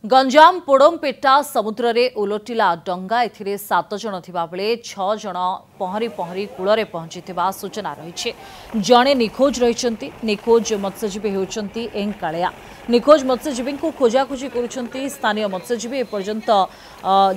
गंजाम पोड़मपेटा समुद्र रे उलटिला डंगा एथिरे 7 जण थिबा बेले 6 जण पहरी पहरी कूल पहुंची सूचना रही। जड़े निखोज रही। निखोज मत्स्यजीवी होती एंकालिया। निखोज मत्स्यजीवी को खोजाखोजी कर स्थानीय मत्स्यजीवी एपर्यंत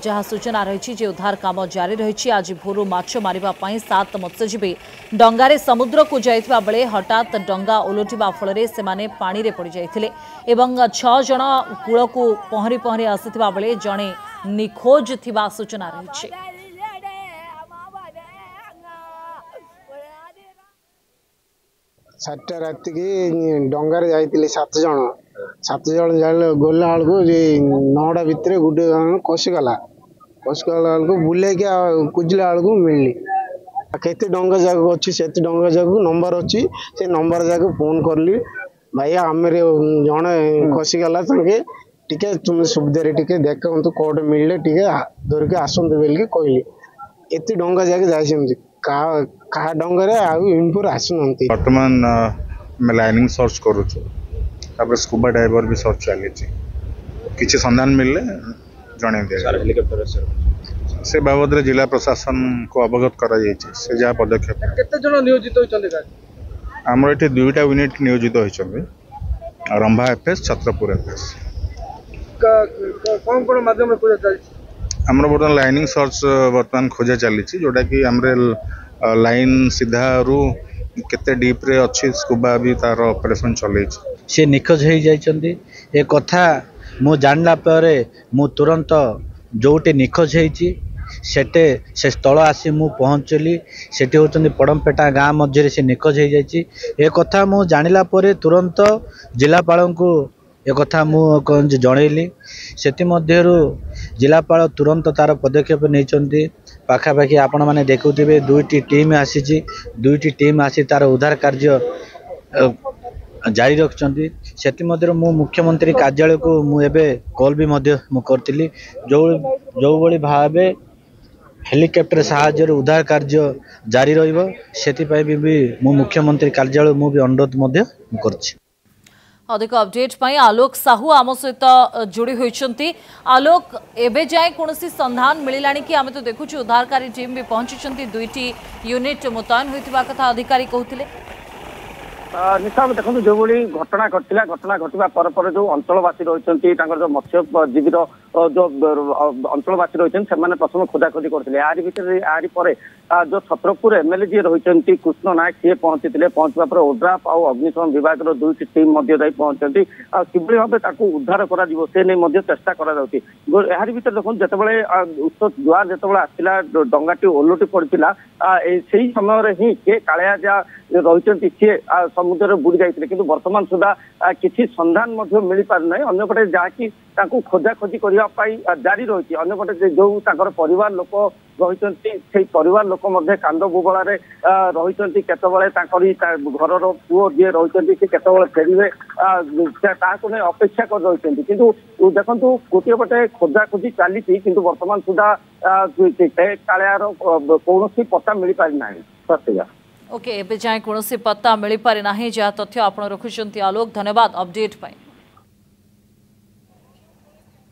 जहाँ सूचना रही उद्धार काम जारी रही। आज भोरू माछ मारिबा 7 मत्स्यजीवी डंगारे समुद्र को जाइथिबा बेले हठात डंगा उलटिबा फल से पानी रे पड़ जाइथिले एवं 6 जण कूल को पहरी पहरी आसीथिबा बेले जड़े निखोज थिबा सूचना रही। सातटा राति की डंगार जाइए 7 जन गला बेलू 9टा भितर गोटे खसीगला बेलू बुले कुजिला बेलू मिलली केते डंगा जगह अच्छी से डंगा जगह नंबर अच्छी से नंबर जगह फोन करली भाई आम जड़े खसीगला टिके तुम सुविधा टिके देखु कौट मिलले टिके धरिक आसतु बोलिक कहली एत डंगा जगह जाइए कहा डंगारे आउर आसुना बर्तमान लाइनिंग सर्च करुचु स्कूबा डाइवर भी सर्च चली किसी संधान मिलले जन हेलिकॉप्टर से बाबद जिला प्रशासन को अवगत करा से जहाँ पदक्षेप नियोजित आमर ये 2टा यूनिट नियोजित होती रंभा एफएस छत्रपुर एफएस कौन माध्यम आमर बर्तमान लाइनिंग सर्च बर्तमान खोजा चली जोटा कि आमरे लाइन सीधा रू केते डीप रे अच्छी स्कूबा भी तार ऑपरेशन चले से निखोज हो जाइछन्ती ए कथा मु जानला परे मु तुरंत जोटे निखोज होइछि सेटे से स्थल आसी मु पहुँचली सेठी होचन्ती पड़मपेटा गाँ मध्य से निखोज हो जाइछि ए कथा मु जानिला परे तुरंत जिलापाल को एक कथा मुझे जनइली से जिलापाल तुरंत तार पदक्षेप नहीं पाखापाखि आपण मैंने देखुवे 2टी टीम आसी 2टी टीम आसी तार उद्धार कार्य जारी रखिंट से मु मुख्यमंत्री कार्यालय को मुझे कॉल भी करी जो भाव हेलिकॉप्टर साहाय्य उद्धार कार्य जारी रही मु मुख्यमंत्री कार्यालय मु भी अनुरोध कर अधिक अपडेट पाई आलोक साहू आम सहित जोड़ी होती। आलोक एबे जाए कौन संधान मिलला कि आम तो देखु उद्धारकारी टीम भी पहुंची 2टी यूनिट मुतयन होता कथा अधिकारी कहते निशा देखो जो भाई घटना घटला घटना घटवा पर जो अंचलवासी रही जो मत्स्यजीवी जो अंचलवासी रही प्रथम खोजाखोजी करते आरी भितर आरी पर जो छत्रपुर एमएलए जी रही कृष्ण नायक सी पहुंची पहुंचा पर ओड्राफ और अग्निशम विभाग 2टी टीम पहुंचती किभली भाव उद्धार कर चेष्टा कर भितर देखो जो जुआर जो आसला डंगाटी ओलटी पड़ा से समय ही किए कालिया जा रही सी समुद्र बुड़ी जाते कि बर्तमान सुधा किसी संधान मिल पारना अंपटे जहाँकि खोजाखोजी करने जारी रही अंपटे जो परिवार लोक रही परिवार लोक कांद बुबला रही केतबले घर पुओ जी रही केतबले फेरवे अपेक्षा कर रही किंतु देखो गोटे पटे खोजाखोजी चली बर्तमान सुधा कालियार कौन पता मिल पारिना सत्या ओके एबे जाए कौन पत्ता मिल पारे ना जहाँ तथ्य आप रखुंट आलोक धन्यवाद अपडेट पाई।